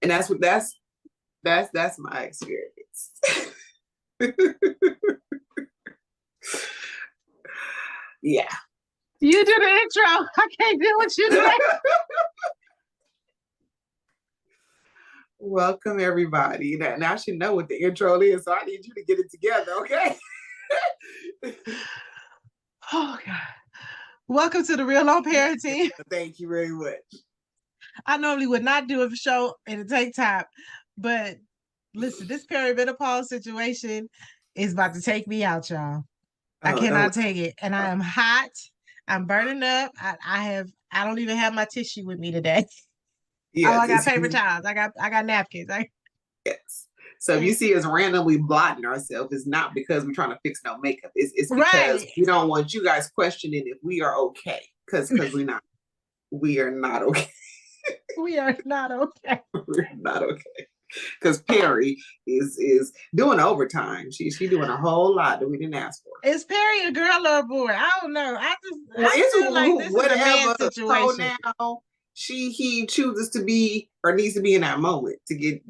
And that's my experience. Yeah. You do the intro. I can't deal with you today. Welcome everybody. Now I should know what the intro is, so I need you to get it together, okay? Oh God. Welcome to the Real On Parenting. Thank you very much. I normally would not do a show and it take time, but listen, this perimenopause situation is about to take me out, y'all. I cannot take it. And I am hot. I'm burning up. I don't even have my tissue with me today. Yes, I got paper towels. I got napkins. Yes. So if you see us randomly blotting ourselves, it's not because we're trying to fix no makeup. It's because we don't want you guys questioning if we are okay. Because we're not. We are not okay. We are not okay. We're not okay. Because Perry is doing overtime. She's doing a whole lot that we didn't ask for. Is Perry a girl or a boy? I don't know. I feel like this is a man situation. So now he chooses to be or needs to be in that moment to get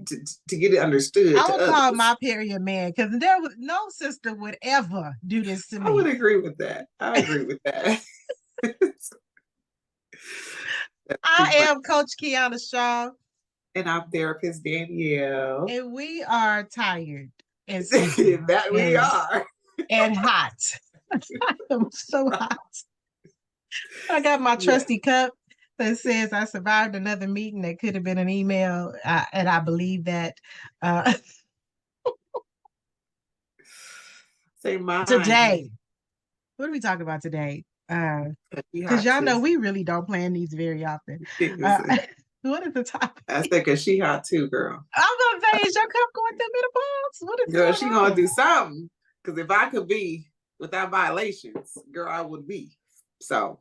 it understood. I would call my Perry a man because no sister would ever do this to me. I would agree with that. I agree with that. I am Coach Kiana Shaw. And I'm therapist Danielle. And we are tired. And that we are. And hot. I'm so hot. I got my trusty cup that says I survived another meeting that could have been an email. And I believe that. Say mine. Today. What are we talking about today? Because y'all know we really don't plan these very often. What is the topic? I said because she hot too, girl. I'm gonna say, is your cup going through menopause? What is girl? She gonna do something. Because if I could be without violations, girl, I would be. So,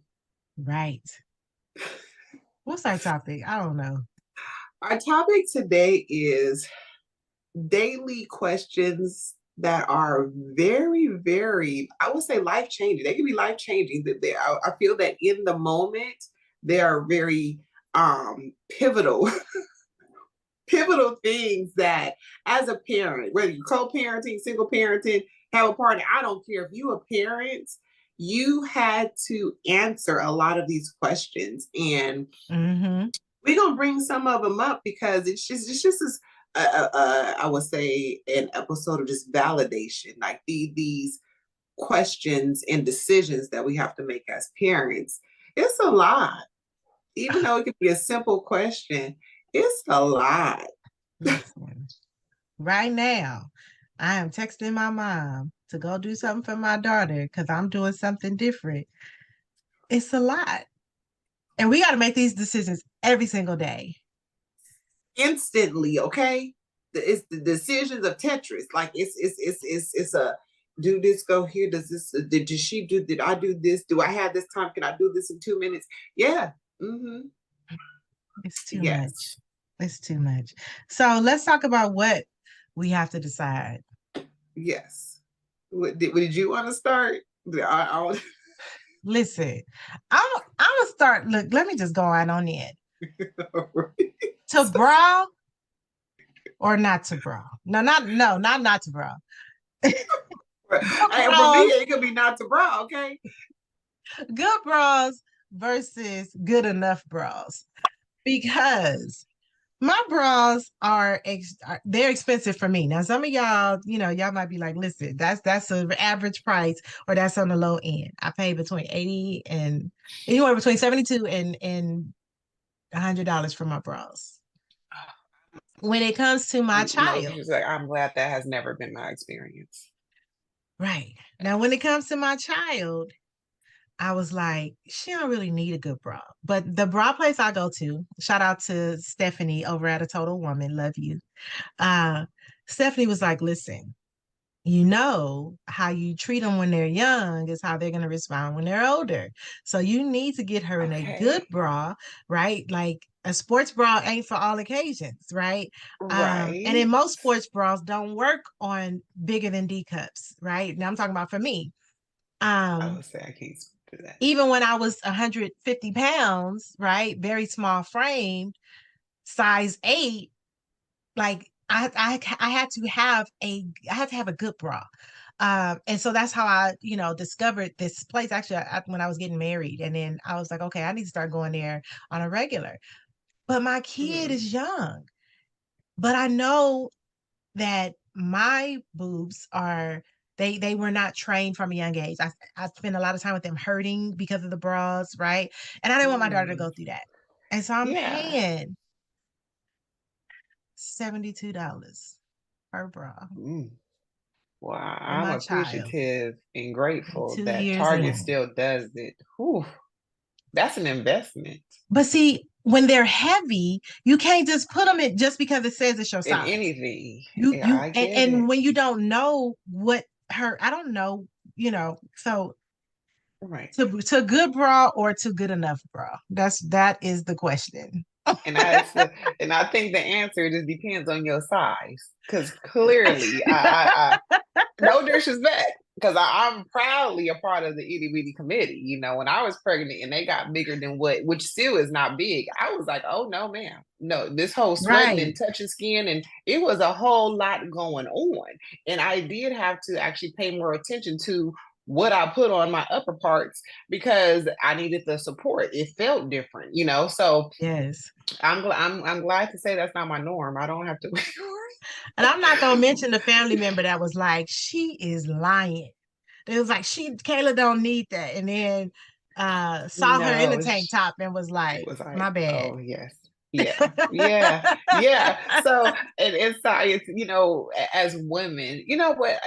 right. What's our topic? I don't know. Our topic today is daily questions that are very, very, I would say life-changing. They can be life-changing. I feel that in the moment, they are very pivotal things that as a parent, whether you're co-parenting, single parenting, have a partner, I don't care if you're a parent, you had to answer a lot of these questions. And we're going to bring some of them up because it's just this I would say an episode of just validation, like these questions and decisions that we have to make as parents. It's a lot. Even though it could be a simple question, it's a lot. Right now, I am texting my mom to go do something for my daughter because I'm doing something different. It's a lot. And we got to make these decisions every single day. Instantly, okay? It's the decisions of Tetris. Like it's a do this, go here. Does this? Did she do? Did I do this? Do I have this time? Can I do this in 2 minutes? Yeah. It's too much. It's too much. So let's talk about what we have to decide. Yes. Did you want to start? Listen, I'm gonna start. Look, let me just go out on it. To brawl or not to brawl? Not to brawl. For me, it could be not to brawl. Okay. Good bras versus good enough bras, because my bras they're expensive for me. Now, some of y'all, y'all might be like, listen, that's an average price, or that's on the low end. I pay between $80 and anywhere between $72 and $100 for my bras. When it comes to my child, I'm glad that has never been my experience. Right. Now, when it comes to my child, I was like, she don't really need a good bra. But the bra place I go to, shout out to Stephanie over at A Total Woman, love you. Stephanie was like, listen, how you treat them when they're young is how they're going to respond when they're older. So you need to get her in a good bra, right? Like a sports bra ain't for all occasions, right? Right. And in most sports bras don't work on bigger than D cups, right? Now I'm talking about for me. I would say I can't do that. Even when I was 150 pounds, right? Very small frame, size 8, Like I had to have a good bra. And so that's how I, discovered this place actually when I was getting married. And then I was like, okay, I need to start going there on a regular. But my kid Mm. is young. But I know that my boobs are they were not trained from a young age. I spent a lot of time with them hurting because of the bras, right? And I didn't want my daughter to Mm. go through that. And so I'm Yeah. paying $72 per bra Mm. Well, for I'm my child appreciative and at grateful two that years Target old. still does it. Whew, that's an investment But see, when they're heavy, you can't just put them in just because it says it's your in size. anything. You Yeah, you I get and it. when you don't know what I don't know, so Right. to good bra or to good enough bra? That is the question. And and I think the answer just depends on your size. Because clearly, no disrespect, because I'm proudly a part of the itty bitty committee. When I was pregnant and they got bigger than which still is not big, I was like, oh no, ma'am. No, this whole sweating and Right. touching skin, and it was a whole lot going on. And I did have to actually pay more attention to what I put on my upper parts because I needed the support. It felt different. So Yes. I'm glad to say that's not my norm. I don't have to. And I'm not gonna mention the family member that was like, she is lying. It was like Kayla don't need that. And then saw her in a No, tank top and was like, was my like, bad. oh yes, yeah, yeah, yeah. So it's as women, you know what?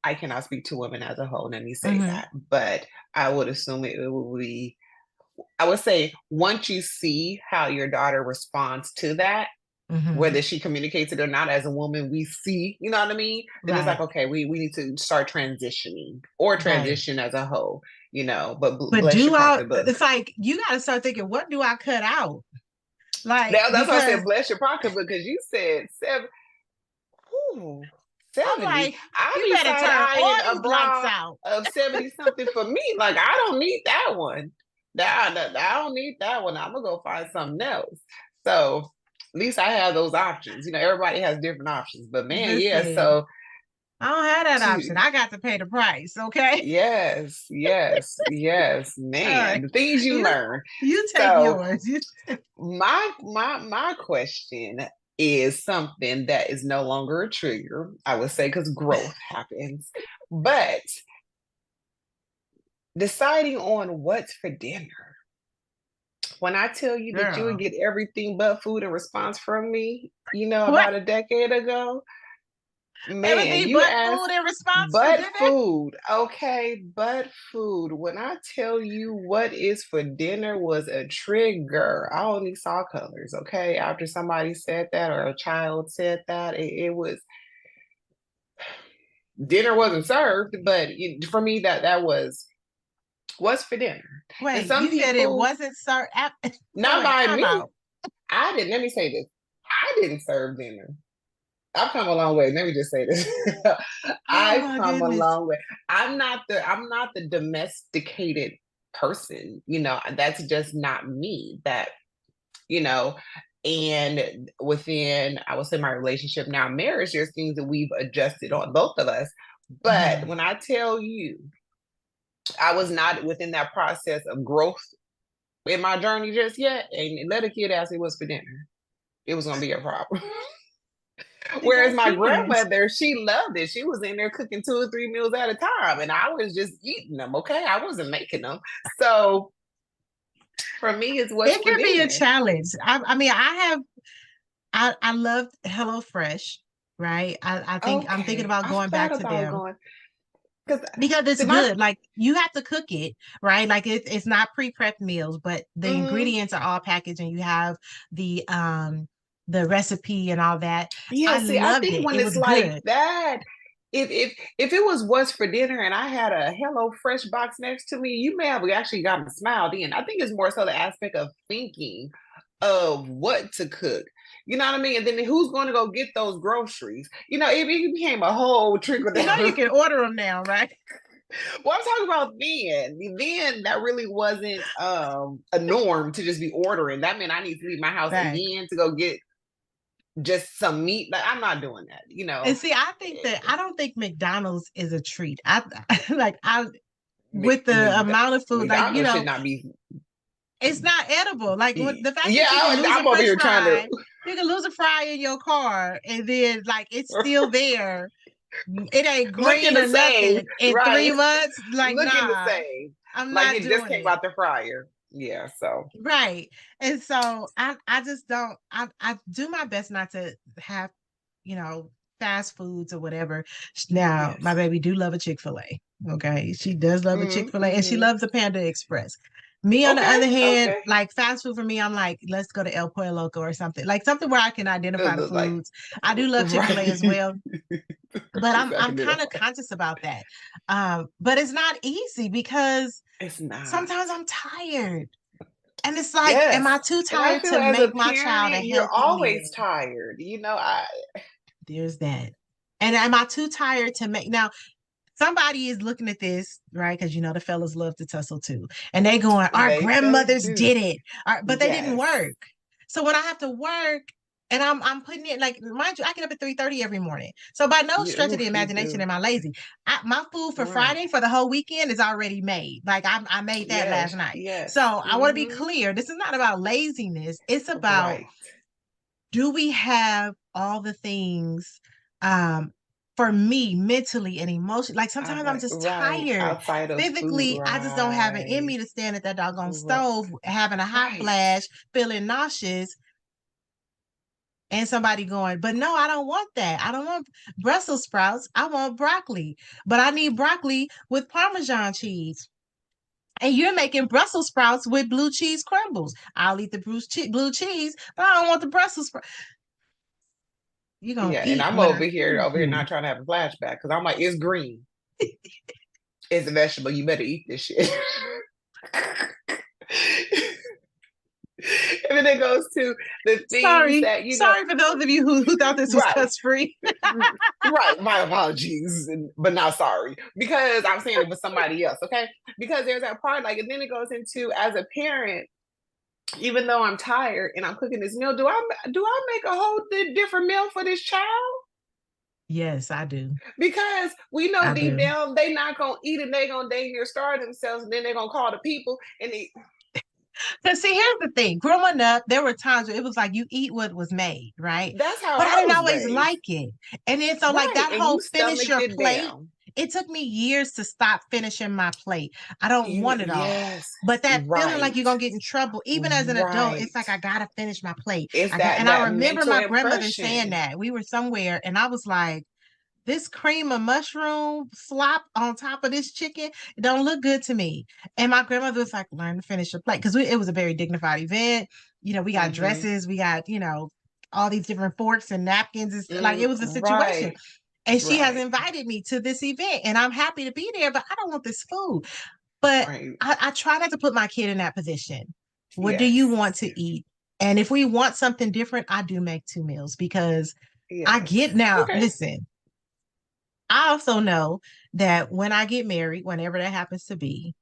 I cannot speak to women as a whole. Let me say Hmm. that, but I would assume it would be. I would say once you see how your daughter responds to that, Hmm. whether she communicates it or not, as a woman, we see, you know what I mean? Then it's like, Right. okay, we need to start transitioning or Right. transition as a whole. But But bless your it's pocketbook. like you gotta start thinking, what do I cut out? Like, That's why I because said bless your pocketbook, because you said seven. Ooh, I'm 70. like, I you be better side turn eyeing all a these lights bra out. of 70 something for me. Like, I don't need that one. I don't need that one. I'm gonna go find something else. So at least I have those options. Everybody has different options. But man, yeah, Listen, so I don't have that option. to I got to pay the price, okay? yes, yes, yes, All man. right. The things you You learn. you take So yours. my question is something that is no longer a trigger, I would say, because growth happens. But deciding on what's for dinner. When I tell you that you would Girl. get everything but food in response from me, What? about a decade ago, man, Everything you but asked, food in response for but dinner? food, okay, but food. When I tell you what is for dinner was a trigger. I only saw colors, okay? After somebody said that or a child said that, it was dinner wasn't served, but for me that was what's for dinner. And Wait, some you said it people, wasn't served. So not wait, by time me. out. I didn't. Let me say this. I didn't serve dinner. I've come a long way. Let me just say this. Oh I've my come a goodness. long way. I'm not the domesticated person. That's just not me. You know, and within, I would say, my relationship now, marriage, there's things that we've adjusted on, both of us. But Mhm. when I tell you, I was not within that process of growth in my journey just yet, and let a kid ask me what's for dinner, it was gonna be a problem. They Whereas got my kids. grandmother, she loved it. She was in there cooking 2 or 3 meals at a time, and I was just eating them. Okay, I wasn't making them. So for me, it's what's It for can be a dinner. challenge. I mean, I love HelloFresh, right? I think I'm thinking Okay, about I've going thought back to about them going because because it's see my good. Like you have to cook it, right? Like it's not pre-prepped meals, but the mhm. ingredients are all packaged and you have the recipe and all that. Yeah. I See, I loved think it. when It it's was like good. that, if it was what's for dinner and I had a Hello Fresh box next to me, you may have actually gotten smiled in. I think it's more so the aspect of thinking of what to cook. You know what I mean? And then who's going to go get those groceries? It became a whole trickle You know you down. can order them now, right? Well, I'm talking about then. Then that really wasn't a norm to just be ordering. That meant I need to leave my house Right. again to go get. just some meat. Like, I'm not doing that, you And know. see, I think that I don't think McDonald's is a treat. I like I with Mc- the Mc- amount of food, like McDonald's should not be. it's not edible. Like the fact Yeah, that you can lose a I'm over French here trying to. fry, you can lose a fry in your car, and then like it's still there. It ain't Looking green the or same, nothing in right? 3 months. Like, Looking the nah, same, I'm like not it just doing came it. out the fryer. Yeah, so Right. And so I just don't I do my best not to have, you know, fast foods or whatever. Now, my yes. baby do love a Chick-fil-A. Okay. She does love a Chick-fil-A and she Mm-hmm. loves the Panda Express. Me, on the Okay, other hand, okay. like fast food for me, I'm like, let's go to El Pollo Loco or something. Like something where I can identify the Like, foods. I do love Chick-fil-A as right. well, but So I I'm can do that. kind of conscious about that. But it's not easy because It's not. sometimes I'm tired. And it's like, am Yes. I too And I tired feel to as a make my child a parent, you're healthy always meal? tired. You know, I There's that. And am I too tired to make now? Somebody is looking at this, right? Because you know the fellas love to tussle too. And they going, our they grandmothers do. did it. But they didn't Yes. work. So when I have to work and I'm putting it like mind you, I get up at 3:30 every morning. So by no stretch of You, the you imagination do. am I lazy. My food for Right. Friday for the whole weekend is already made. Like I made that last Yes. night. So Yes. I want to be clear. This is not about laziness. It's about, Right. do we have all the things um for me mentally and emotionally? Like I sometimes I'm like just right. tired Outside of food, physically. I just don't have it in right. me to stand at that doggone Right. stove having a hot Right. flash, feeling nauseous, and somebody going, but no, I don't want that. I don't want Brussels sprouts. I want broccoli, but I need broccoli with Parmesan cheese. And you're making Brussels sprouts with blue cheese crumbles. I'll eat the blue cheese, but I don't want the Brussels sprouts. You're gonna Yeah, and eat I'm when I feed over here you. not trying to have a flashback because I'm like, it's green. It's a vegetable. You better eat this shit. And then it goes to the things Sorry. that, you know, Sorry for those of you who thought this was right. cuss free. Right. My apologies, but not sorry because I'm saying it was somebody else. Okay. Because there's that part, like, and then it goes into as a parent, even though I'm tired and I'm cooking this meal, do I make a whole different meal for this child? Yes, I do. Because we know I deep do. down they not gonna eat it, they gonna dang near starve themselves, and then they're gonna call the people and they Because see, here's the thing. Growing up, there were times where it was like you eat what was made, right? that's how But I I didn't was always raised. like it. And then so like Right. that And you whole finish stomached your it plate, down. it took me years to stop finishing my plate. I don't want it all. Yes. But that feeling like Right. you're gonna get in trouble, even as an adult, it's Right. like I gotta finish my plate. It's And I that remember mental my grandmother saying impression. that. We were somewhere and I was like, this cream of mushroom slop on top of this chicken, it don't look good to me. And my grandmother was like, learn to finish your plate. Because it was a very dignified event. You know, we got Mm-hmm. dresses, we got, all these different forks and napkins. It's like it was a situation. Right. And she has Right. invited me to this event, and I'm happy to be there, but I don't want this food. But Right. I try not to put my kid in that position. What do you Yes. want to eat? And if we want something different, I do make 2 meals because I Yes. get now, Okay. listen, I also know that when I get married, whenever that happens to be,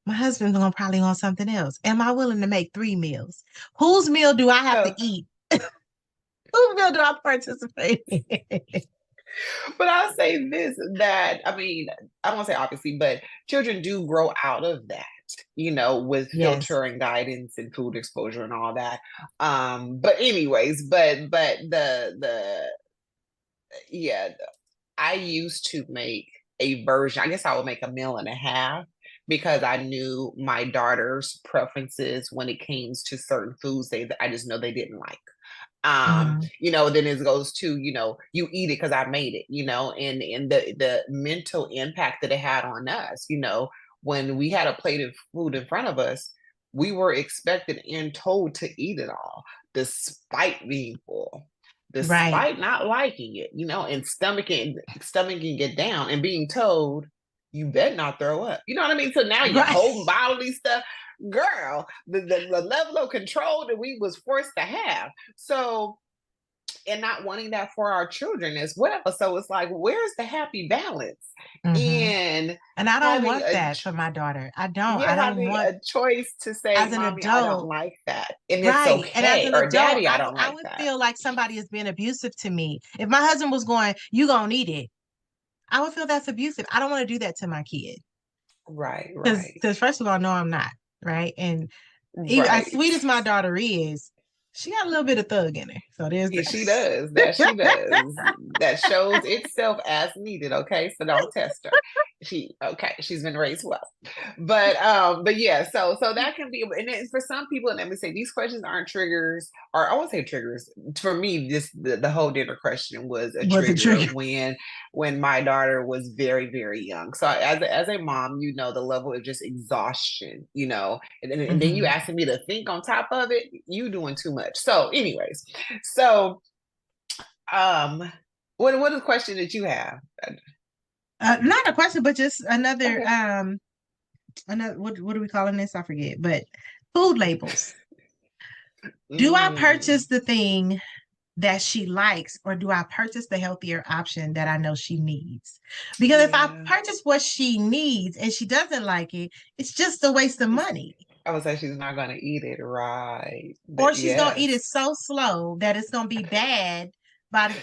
my husband's gonna probably want something else. Am I willing to make 3 meals? Whose meal do I have to So, eat? Whose meal do I participate in? but I'll say this that I mean, I won't say obviously, but children do grow out of that, with Yes. filter and guidance and food exposure and all that. But anyways, but the yeah, I used to make a version. I guess I would make a meal and a half because I knew my daughter's preferences when it came to certain foods. I just know they didn't like. Mhm. Then it goes to, you eat it because I made it, and the mental impact that it had on us, when we had a plate of food in front of us, we were expected and told to eat it all, despite being full, Right. despite not liking it, and stomaching it down and being told you better not throw up. You know what I mean? So now you're Right. holding bodily stuff. Girl, the level of control that we was forced to have. So and not wanting that for our children as well. So it's like, where's the happy balance? Mm-hmm. And And I don't having want that for my daughter. I don't. yeah, I don't having want a choice to say, as an mommy, I don't adult. like that. And it's Right. And as okay. an Or adult, daddy, I don't I like would that. feel like somebody is being abusive to me. If my husband was going, you gonna need it, I would feel that's abusive. I don't want to do that to my kid. Right, right, Because first of all, no, I'm not. Right. And even as right. sweet as my daughter is, she got a little bit of thug in her. So there's Yeah, she does. That she that. does. That shows itself as needed. Okay, so don't test her. She's been raised well. But yeah, so that can be, and then for some people, and let me say these questions aren't triggers, or I won't say triggers. For me, the whole dinner question was a Was a trigger trigger. when my daughter was very, very young. So as a mom, the level of just exhaustion, and then you Mm-hmm. asking me to think on top of it, you doing too much. So, anyways, so um, what is the question that you have? Not a question, but just another Okay. what are we calling this? I forget. But food labels. Do I Mm, purchase the thing that she likes, or do I purchase the healthier option that I know she needs? Because if I yeah. purchase what she needs and she doesn't like it, it's just a waste of money. I would say she's not going to eat it, right? Or she's gonna eat it Yes. so slow that it's gonna be bad.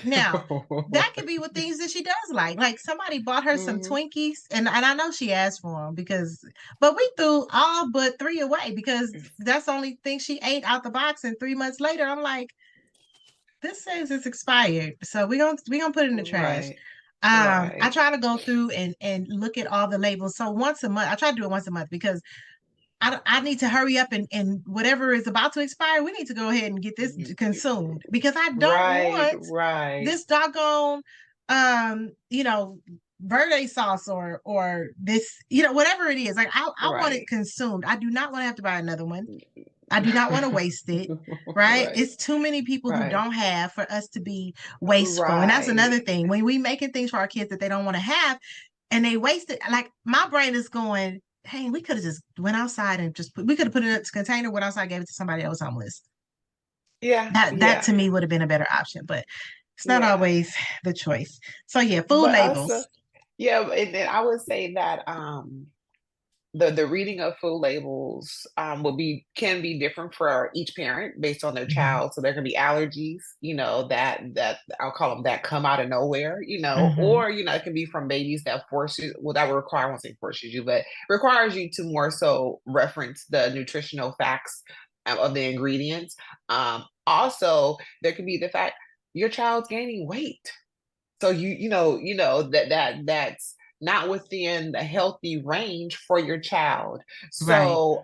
Now, that could be with things that she does like. Like somebody bought her some Mhm. Twinkies, and I know she asked for them but we threw all but three away because that's the only thing she ate out the box. And 3 months later, I'm like, this says it's expired, so we gonna put it in the trash. Right, I right, try to go through and look at all the labels. So once a month, I try to do it once a month because I need to hurry up and whatever is about to expire, we need to go ahead and get this consumed because I don't right, want right, this doggone you know birthday sauce or this whatever it is. Like I want it right. consumed. I do not want to have to buy another one. I do not want to waste it, right? Right, It's too many people who right, don't have for us to be wasteful. And that's right. another thing. When we making things for our kids that they don't want to have and they waste it, like my brain is going, hey, we could have just went outside and we could have put it in a container, went outside, gave it to somebody else homeless. Yeah, That yeah, to me would have been a better option, but it's not yeah. always the choice. So yeah, food But also, labels. yeah, and then I would say that the reading of food labels will be can be different for each parent based on their Mm-hmm. child. So there can be allergies, that I'll call them that come out of nowhere, Mm-hmm. or it can be from babies that forces well that will require I won't say forces you, but requires you to more so reference the nutritional facts of the ingredients. Also, there could be the fact your child's gaining weight, so that's not within the healthy range for your child. Right. So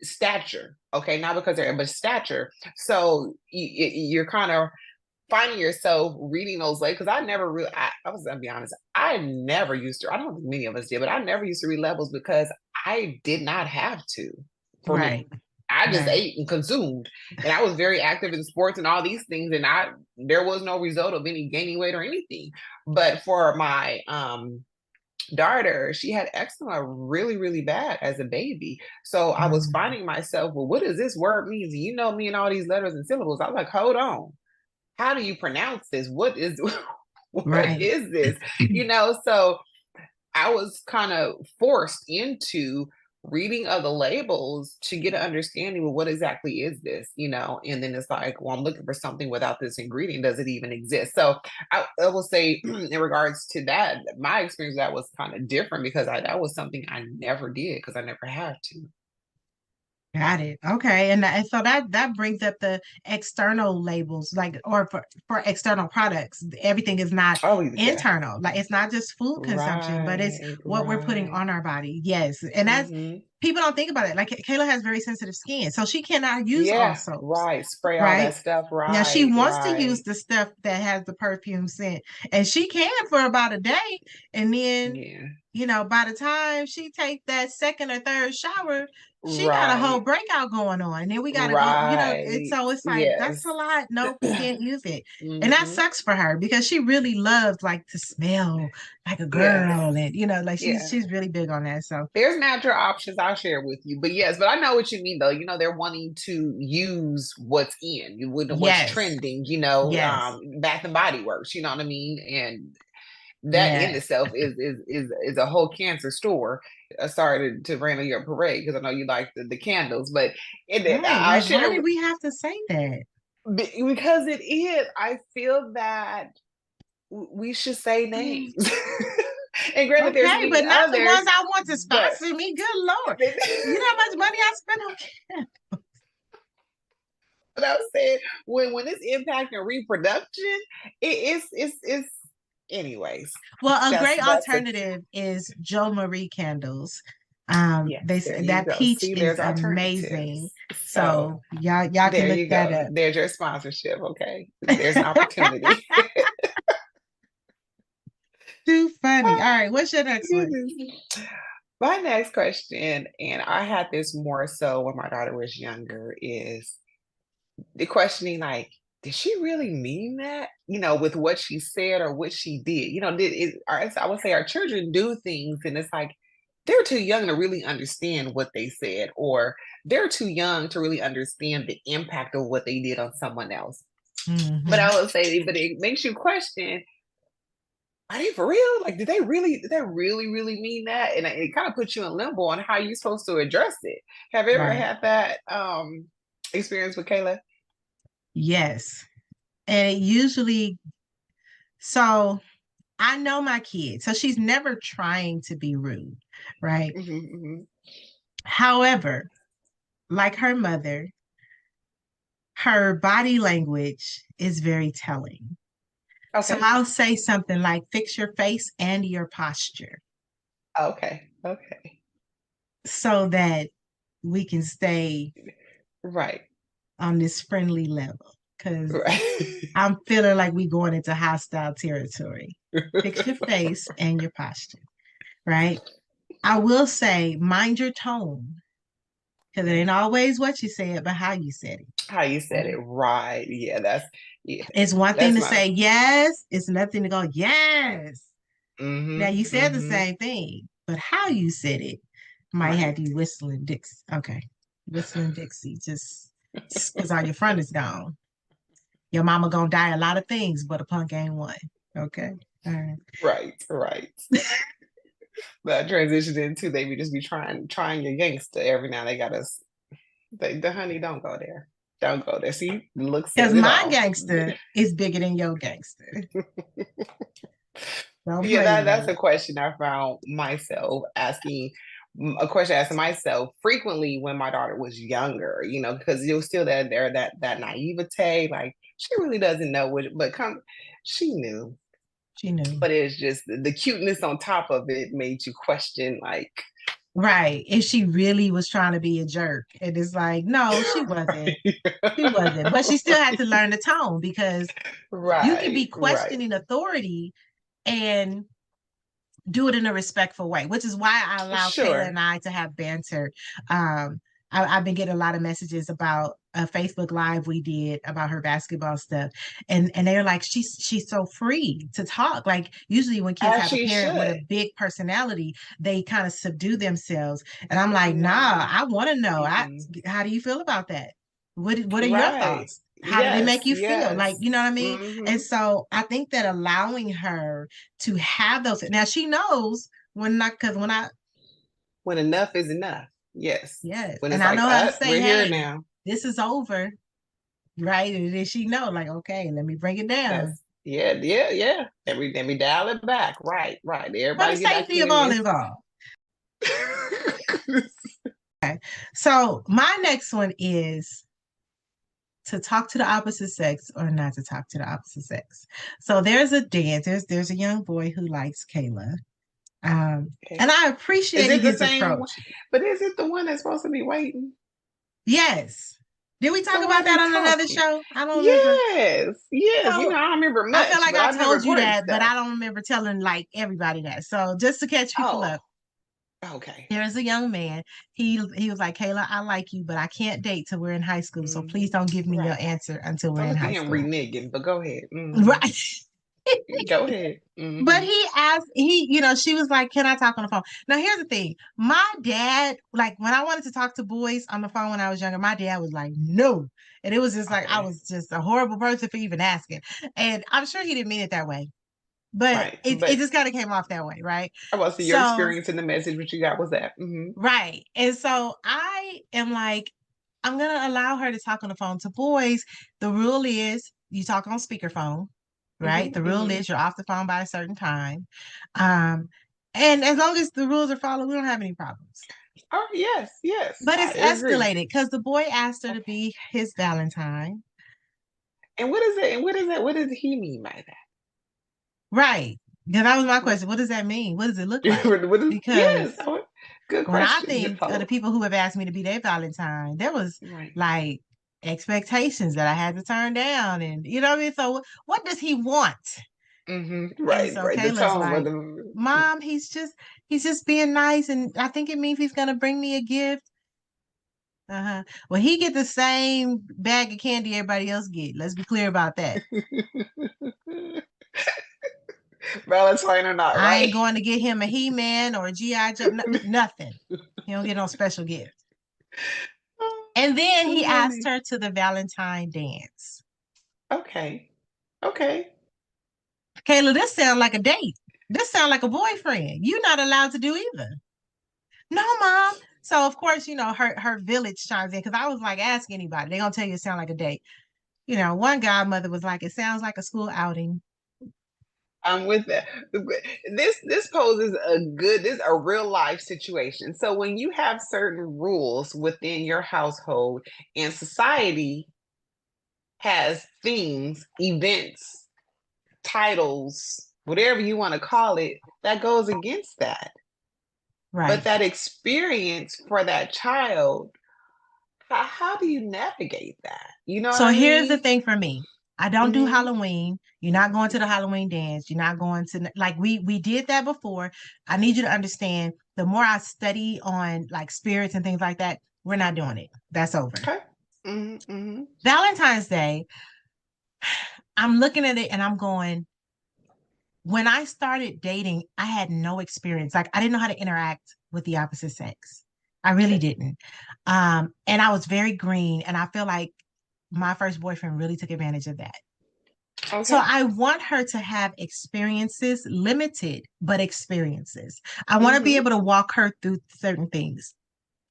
stature, okay, not because they're but stature. So you're kind of finding yourself reading those labels because I was gonna be honest, I never used to. I don't think many of us did, but I never used to read labels because I did not have to. For me, Right. I just Right. ate and consumed, and I was very active in sports and all these things, and there was no result of any gaining weight or anything. But for my daughter, she had eczema really, really bad as a baby. So I was Mm. finding myself, well, what does this word mean? You know me and all these letters and syllables. I was like, hold on, how do you pronounce this? What is what Right. is this? So I was kind of forced into reading of the labels to get an understanding of what exactly is this, and then it's like, well, I'm looking for something without this ingredient. Does it even exist? So I will say in regards to that, my experience that was kind of different because that was something I never did because I never had to. Got it. Okay. And so that brings up the external labels, like or for external products. Everything is not Oh, yeah. internal. Like it's not just food consumption, but it's Right, what we're putting right. on our body. Yes. And that's Hmm. people don't think about it. Like Kayla has very sensitive skin, so she cannot use all Yeah, soaps, right. Spray all right? that stuff. Now she Right, wants to use right. the stuff that has the perfume scent, and she can for about a day, and then Yeah. by the time she take that second or third shower, she got a whole Right. breakout going on. And then we got to go, Right. so it's like, that's Yes. a lot. Nope, we can't use it. And that Hmm. sucks for her because she really loves like to smell like a Yes. girl. And, like Yeah. she's really big on that. So, There's natural options I'll share with you. But yes, but I know what you mean though. They're wanting to use what's in, what's yes, trending, yes, Bath and Body Works, you know what I mean? And that in yes. itself is a whole cancer store. Sorry to rain on your parade because I know you like the candles, but Right. I'll Like, why share did we have to say that? because it is. I feel that we should say names. And granted, there's Okay, many but not the others, ones I want to but sponsor me. Good Lord. You know how much money I spent on but I was saying when it's impacting reproduction, it's anyways. Well, a great That's a alternative is Jo Marie candles. yes. There you That go. peach See, is there's amazing. alternatives. So So y'all can there look you that go. up. There's your sponsorship. Okay, there's an opportunity. Too funny. All Oh, right, what's your next one? goodness. My next question, and I had this more so when my daughter was younger, is the questioning like, did she really mean that? With what she said or what she did. I would say our children do things, and it's like they're too young to really understand what they said, or they're too young to really understand the impact of what they did on someone else. But Mm-hmm. I would say, but it makes you question, are they for real? Like, did they really mean that? And it kind of puts you in limbo on how you're supposed to address it. Have you ever Right. had that experience with Kayla? Yes. And it usually, so I know my kid, so she's never trying to be rude, right? Mm-hmm. However, like her mother, her body language is very telling. So Okay. I'll say something like, fix your face and your posture Okay. Okay. so that we can stay Right. on this friendly level. Because Right. I'm feeling like we going into hostile territory. Fix your face and your posture, right? I will say, mind your tone, because it ain't always what you said, but how you said it. How you said Right? it. Right. Yeah, yeah. It's one thing That's to my say yes, it's another thing to go, yes. Now mm-hmm. you said the Mm-hmm. same thing, but how you said it might Right. have you whistling Dixie. Okay. Whistling Dixie, just because all your front is gone. Your mama gonna die a lot of things, but a punk ain't one. Okay. All right. Right. Right. That transition into they be just be trying your gangster every now they got us. The honey, don't go there. Don't go there. See, look Because says it my all. gangster is bigger than your gangster. Don't Yeah, play with that's me. a question I found myself asking. A question I asked myself frequently when my daughter was younger, because you're still that naivete, like she really doesn't know what, but she knew, She knew. but it's just the cuteness on top of it made you question, like, Right. If she really was trying to be a jerk. And it's like, no, she wasn't. She wasn't. But she still had to learn the tone because you can be right, right, questioning authority and do it in a respectful way, which is why I allow Kayla sure. and I to have banter. I've been getting a lot of messages about a Facebook Live we did about her basketball stuff, and they're like, she's so free to talk. Like usually when kids As have a she parent with a should. big personality, they kind of subdue themselves. And I'm like, nah, No. I want to know. Mm-mm. How do you feel about that? What are your Right. thoughts? How did it Yes, make you feel? Like, yes. you know what I mean? Hmm. And so I think that allowing her to have those. Now she knows when not because when I When enough is enough. Yes. yes, When and it's I like, know how to say, we're here hey, now. this is over, right? And then she know, like, okay, let me bring it down That's yeah, yeah, yeah. Let me dial it back. Right, right. for the Everybody get back safety of in all this. involved. So my next one is to talk to the opposite sex or not to talk to the opposite sex. So there's a dance. There's a young boy who likes Kayla. Okay. And I Is appreciated it the his same one? approach. But is it the one that's supposed to be waiting? Yes. Did we talk So why about they that on another talking? show? I don't remember. Yes, yes. So I don't remember I feel much, like but I I remember told you important that, but stuff. I don't remember telling like everybody that. So just to catch people Oh, up. Okay. There is a young man. He was like, Kayla, I like you, but I can't date till we're in high school. So please Hmm. don't give me your Right. answer until we're So in look at high him school. reneging, but go ahead. Right. Go ahead. But he asked, she was like, can I talk on the phone? Now, here's the thing. My dad, like when I wanted to talk to boys on the phone when I was younger, my dad was like, no. And it was just like, I Okay. was just a horrible person for even asking. And I'm sure he didn't mean it that way, but Right. it But just kind of came off that way. Right. I want to see your So, experience in the message, what you got was that. right. And so I am like, I'm going to allow her to talk on the phone to boys. The rule is you talk on speakerphone, right? The rule is you're off the phone by a certain time. Um, and as long as the rules are followed, we don't have any problems. Oh, yes, yes. But I it's agree. escalated because the boy asked her to Okay. be his Valentine. And what is it? And what is that? What does he mean by that? Right. Because that was my What? question. What does that mean? What does it look like? What is? Yes. Because Good when I question. Good think of the follow. people who have asked me to be their Valentine, there was Right. like expectations that I had to turn down. And you know what I mean? So what does he want? And Right. so Right. The Kayla's tone for like, the. Mom, he's just being nice. And I think it means he's gonna bring me a gift. Uh-huh. Well, he get the same bag of candy everybody else get. Let's be clear about that. Valentine or not, I ain't right? going to get him a He-Man or a G.I. Joe, nothing. He don't get no special gift. And then he That's asked funny. her to the Valentine dance. Okay. Okay. Kayla, this sound like a date. This sound like a boyfriend. You're not allowed to do either. No, Mom. So of course, her village chimes in because I was like, ask anybody. They're gonna tell you it sound like a date. One godmother was like, it sounds like a school outing. I'm with that. This poses a real life situation. So when you have certain rules within your household and society has things, events, titles, whatever you want to call it, that goes against that. But Right. that experience for that child, how do you navigate that? You know what So I here's the mean? thing for me. I don't do Hmm. Halloween. You're not going to the Halloween dance. You're not going to like we did that before. I need you to understand the more I study on like spirits and things like that, we're not doing it. That's over. Okay. Hmm. Hmm. Valentine's Day, I'm looking at it and I'm going, when I started dating, I had no experience. Like I didn't know how to interact with the opposite sex. I really Okay. didn't. And I was very green and I feel like my first boyfriend really took advantage of that. So Okay. I want her to have experiences, limited, but experiences. I want to be Hmm. able to walk her through certain things.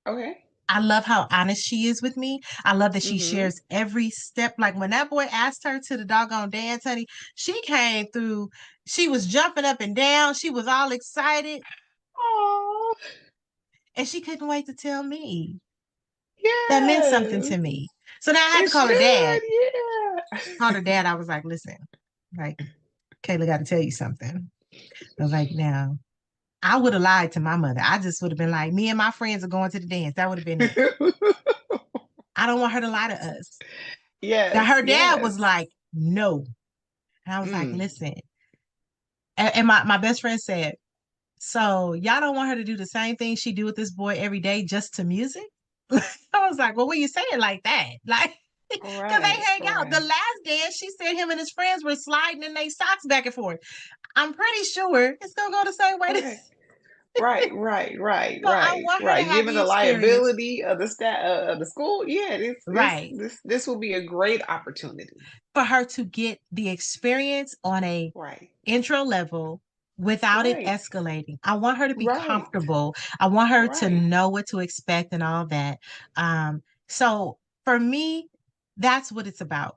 Okay. I love how honest she is with me. I love that she Hmm. shares every step. Like when that boy asked her to the doggone dance, honey, she came through. She was jumping up and down. She was all excited. Oh, And she couldn't wait to tell me. That meant something yes. to me. So now I had It to call her dad. should, yeah. Called her dad. I was like, listen, like, Kayla got to tell you something. I was like, now, I would have lied to my mother. I just would have been like, me and my friends are going to the dance. That would have been it. I don't want her to lie to us. Now Yes, her dad was yes. like, no. And I was like, Mm. listen. And my best friend said, so y'all don't want her to do the same thing she do with this boy every day just to music? I was like, well, when you say it like that, like, because they Right, hang out. The right, last dance, she said him and his friends were sliding in their socks back and forth. I'm pretty sure it's gonna go the same way. right, right, right, right, So I right, want her to right. have Given the the experience. liability of the of the school, yeah, Right. this will be a great opportunity. For her to get the experience on a Right, intro level without it right, escalating. I want her to be right, comfortable. I want her to right. know what to expect and all that. So for me, that's what it's about.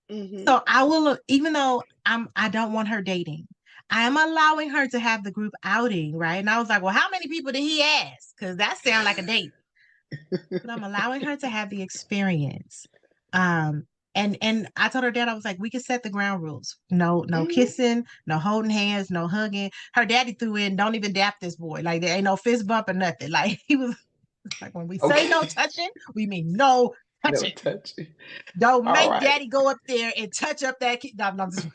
Mm-hmm. So I will, even though I don't want her dating, I am allowing her to have the group outing, right? And I was like, well, how many people did he ask? Because that sounds like a date. But I'm allowing her to have the experience. Um, and I told her dad, I was like, we can set the ground rules. No Mm-hmm. kissing, no holding hands, no hugging. Her daddy threw in, don't even dap this boy. Like there ain't no fist bump or nothing. Like he was like, when we say no Okay. touching, we mean no No touching. touching. Don't All make right. daddy go up there and touch up that kid. No, I'm just,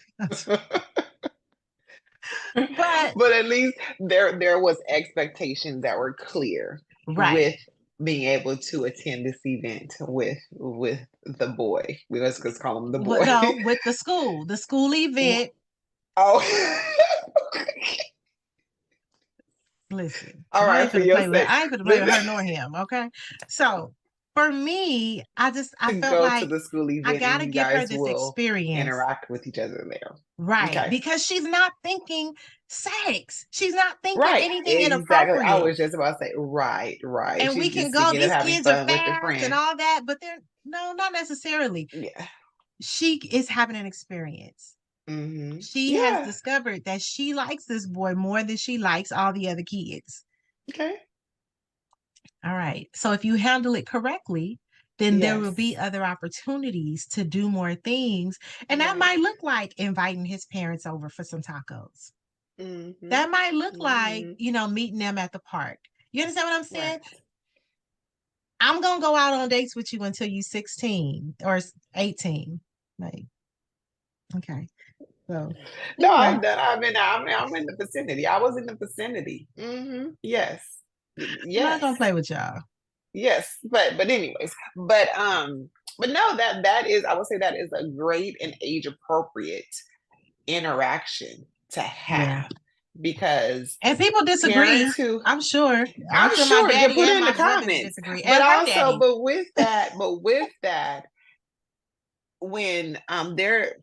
But But at least there was expectations that were clear right. with being able to attend this event with the boy. Let's just call him the Well, boy. no, with the school event. Oh, Listen, all I right, ain't for finna your play with sake. I ain't finna play with her nor him. Okay. So for me, I To felt go to like the school I event and gotta you give her guys this will experience. interact with each other there. Right. Okay. Because she's not thinking sex. She's not thinking Right. anything Exactly. I inappropriate. was just about to say, right, right. And we She's can just go, thinking of these having kids are fun with her fast and friend. all that, but they're no, not necessarily. Yeah. She is having an experience. Mm-hmm. She has Yeah. discovered that she likes this boy more than she likes all the other kids. Okay. All right. So if you handle it correctly, then there will be Yes. other opportunities to do more things. And that Right. might look like inviting his parents over for some tacos. Mm-hmm. That might look like, Mm-hmm. meeting them at the park. You understand what I'm saying? Right. I'm going to go out on dates with you until you 16 or 18. Like, okay. So, No, anyway, I'm done. I'm in the vicinity. I was in the vicinity. Mm-hmm. Yes. I'm not Yes. going to play with y'all. Yes. But anyways, but no, that is, I would say that is a great and age appropriate interaction to Yeah. have because And people disagree. parents who I'm sure. I'm I'm sure my sure you daddy put it and in the my brothers comments, disagree, but and her also, daddy. but with that, when there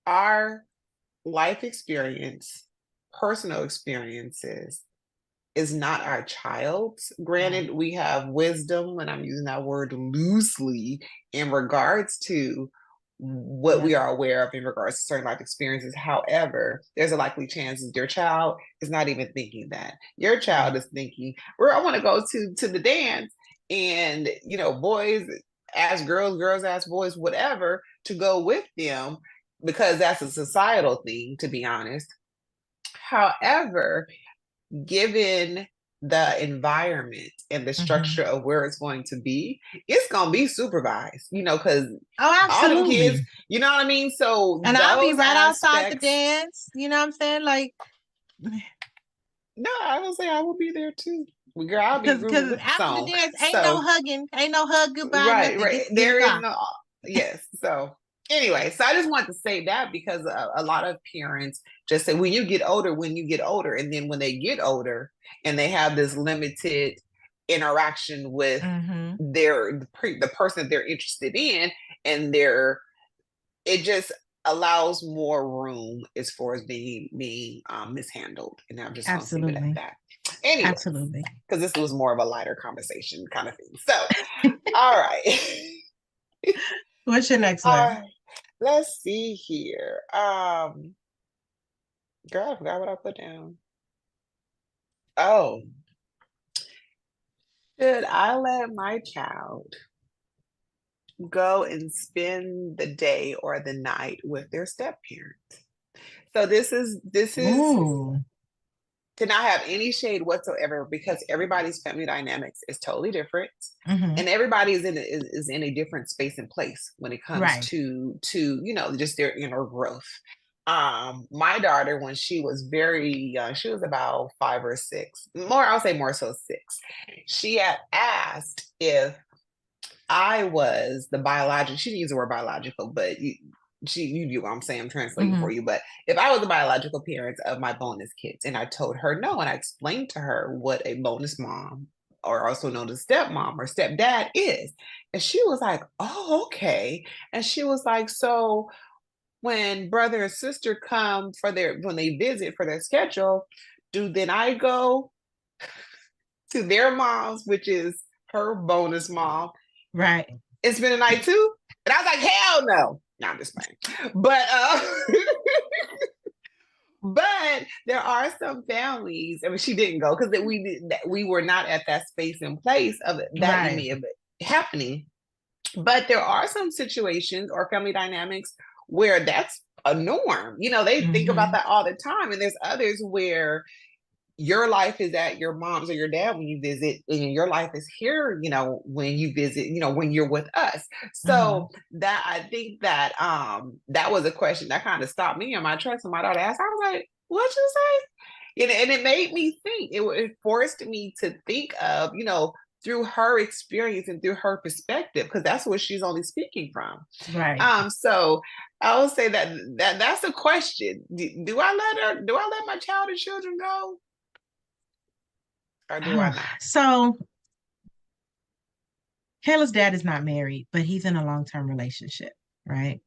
are life experience, personal experiences is not our child's. Right. Granted, we have wisdom, and I'm using that word loosely in regards to what Yeah. we are aware of in regards to certain life experiences. However, there's a likely chance that your child is not even thinking that. Your child Right. is thinking, "Where I want to go to the dance," and boys ask girls, girls ask boys, whatever, to go with them because that's a societal thing, to be honest. However, given the environment and the Hmm. structure of where it's going to be, it's going to be supervised, because Oh, all them kids, absolutely. you know what I mean? So And I'll be those right outside the aspects, dance. You know what I'm saying? Like, no, I will say I will be there too. Girl, I'll be grooving because with the after the song. dance, ain't no So hugging, ain't no hug goodbye, right, nothing. right. Get in the There is car. no, yes. So anyway, so I just want to say that because a lot of parents just say when you get older, and then when they get older and they have this limited interaction with Hmm. the person that they're interested in, and it just allows more room as far as being mishandled, and I'm just gonna leave it at Absolutely. that. Anyway, Absolutely. because this was more of a lighter conversation kind of thing. So, all right. What's your next All one? right. Let's see here. Girl, I forgot what I put down. Oh, should I let my child go and spend the day or the night with their step parent? So this is Ooh. to not have any shade whatsoever because everybody's family dynamics is totally different, Hmm. and everybody is in a different space and place when it comes Right. to just their inner growth. My daughter, when she was very young, she was about 5 or 6, more, I'll say more so 6. She had asked if I was the biological, she didn't use the word biological, but you do what I'm saying, I'm translating Hmm. for you. But if I was the biological parent of my bonus kids, and I told her no, and I explained to her what a bonus mom, or also known as stepmom or stepdad, is. And she was like, oh, okay. And she was like, so when brother and sister come when they visit for their schedule, then I go to their moms, which is her bonus mom, Right. and spend the night too? And I was like, hell no. No, I'm just playing. But but there are some families. I mean, she didn't go because we were not at that space and place of that Right. any of it happening. But there are some situations or family dynamics where that's a norm. They think about Hmm. that all the time. And there's others where your life is at your mom's or your dad when you visit, and your life is here, when you visit, when you're with us. Hmm. So that, I think that that was a question that kind of stopped me in my tracks, and my daughter asked. I was like, What you say? And it made me think. It forced me to think of, through her experience and through her perspective, because that's what she's only speaking from. Right. So I will say that's a question. Do I let my child and children go? Or do I not? So Kayla's dad is not married, but he's in a long-term relationship, right?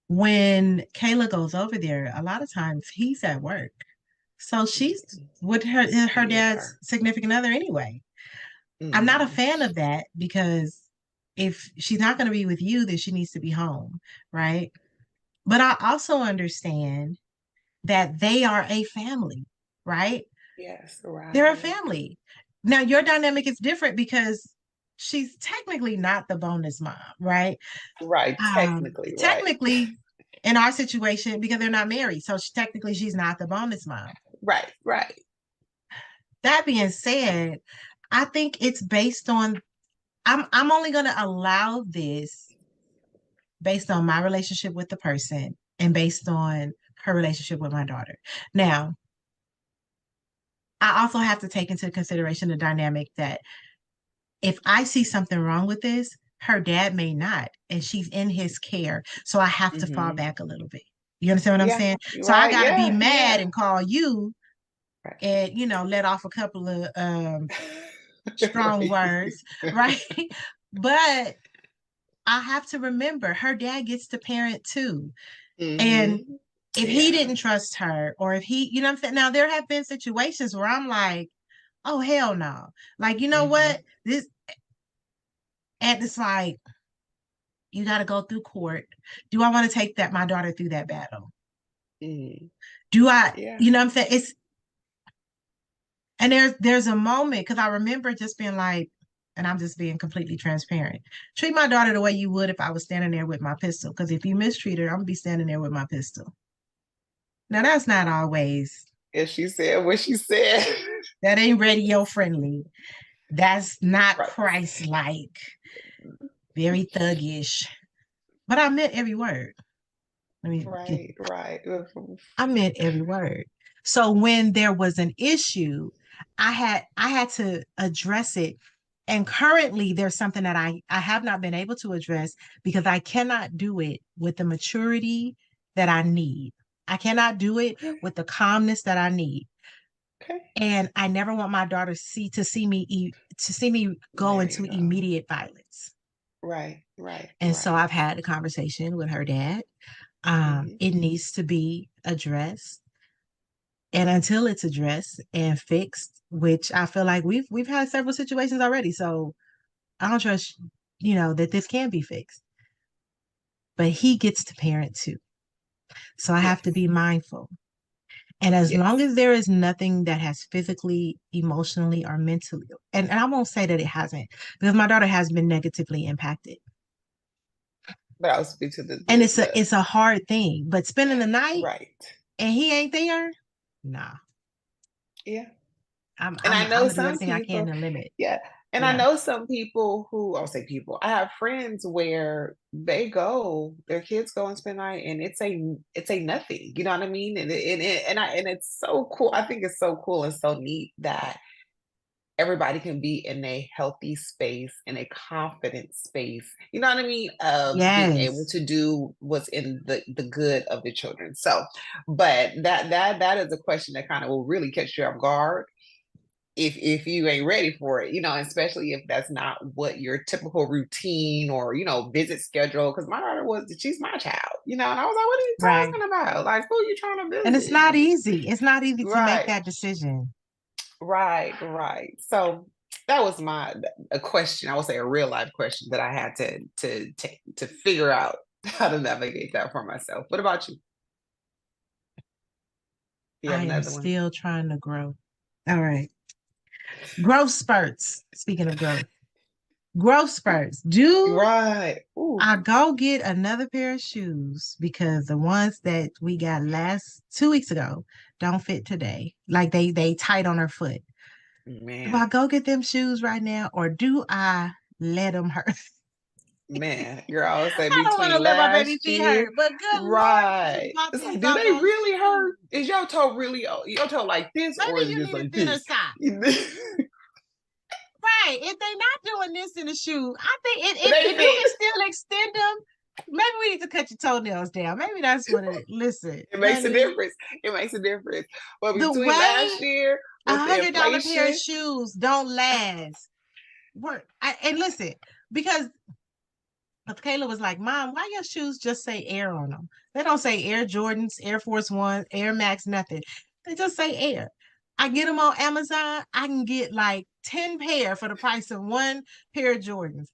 When Kayla goes over there, a lot of times he's at work. So she's with her Yeah. dad's significant other anyway. I'm not a Mm, fan of that because if she's not going to be with you, then she needs to be home, right? But I also understand that they are a family, right? yes, They're a right. family. Now, your dynamic is different because she's technically not the bonus mom, right? Right. Technically, right. Technically, in our situation, because they're not married, so technically she's not the bonus mom. Right, right. That being said, I think it's based on I'm only going to allow this based on my relationship with the person and based on her relationship with my daughter. Now, I also have to take into consideration the dynamic that if I see something wrong with this, her dad may not, and she's in his care. So I have to fall Mm-hmm. back a little bit. You understand what I'm Yeah, saying? So I right. got to be Yeah, mad yeah. and call you Right. and, let off a couple of strong Right. words, right? But I have to remember her dad gets to parent too. And Mm-hmm. if he Yeah. didn't trust her, or if he, what I'm saying? Now, there have been situations where I'm like, oh, hell no. Like, you know Mm-hmm. what? And it's like, you got to go through court. Do I want to take my daughter through that battle? Mm-hmm. Do I, Yeah. you know what I'm saying? And there's a moment because I remember just being like, and I'm just being completely transparent. Treat my daughter the way you would if I was standing there with my pistol. Because if you mistreat her, I'm gonna be standing there with my pistol. Now that's not always And she said what she said. that ain't radio friendly. That's not Right. Christ like, very thuggish. But I meant every word. Let me get Right, right. I meant every word. So when there was an issue, I had to address it. And currently there's something that I have not been able to address because I cannot do it with the maturity that I need. I cannot do it Okay. with the calmness that I need. Okay. And I never want my daughter to see me go There into you go. immediate violence. Right, right, And so right. I've had a conversation with her dad. Mm-hmm. It needs to be addressed. And until it's addressed and fixed, which I feel like we've had several situations already, so I don't trust, that this can be fixed. But he gets to parent too. So I have to Yes. be mindful. And as long Yes. as there is nothing that has physically, emotionally, or mentally, and I won't say that it hasn't, because my daughter has been negatively impacted. But I'll speak to And the, it's a hard thing. But spending the night right. and he ain't there, nah. Yeah. I'm And I'm I I'm know gonna do some everything I can people, to limit. yeah. And I Yeah. know some people who, I'll say people, I have friends where their kids go and spend night and it's a nothing, you know what I mean? And it's so cool. I think it's so cool and so neat that everybody can be in a healthy space, in a confident space, you know what I mean, of being able Yes. to do what's in the good of the children. So, but that is a question that kind of will really catch you off guard if you ain't ready for it, especially if that's not what your typical routine or visit schedule. Because my daughter she's my child, and I was like, what are you Right. talking about? Like, who are you trying to And it's visit? not easy. It's not easy to make Right, that decision. right, right. So that was a question. I would say a real life question that I had to figure out how to navigate that for myself. What about you? You have I am another one? still trying to grow. All right. Growth spurts. Speaking of growth spurts. Do Right. Ooh. I go get another pair of shoes because the ones that we got last 2 weeks ago don't fit today. Like they tight on her foot. Do Man. I go get them shoes right now or do I let them hurt? Man, girl, I would say I don't want to between let my baby last feet year, hurt, but good Lord, you just right? bought It's these like, do they doggone really hurt? shoes. Is your toe really your toe like this, or Maybe is it you just need a like thinner this? sock. Right. If they're not doing this in the shoe, I think They if you fit. can still extend them, maybe we need to cut your toenails down. Maybe that's what it is. Listen, It makes a honey, difference. It makes a difference. But the between way last year with the $100 pair of inflation, shoes don't last. And listen, because Kayla was like, Mom, why your shoes just say Air on them? They don't say Air Jordans, Air Force One, Air Max, nothing. They just say Air. I get them on Amazon. I can get like 10 pair for the price of one pair of Jordans.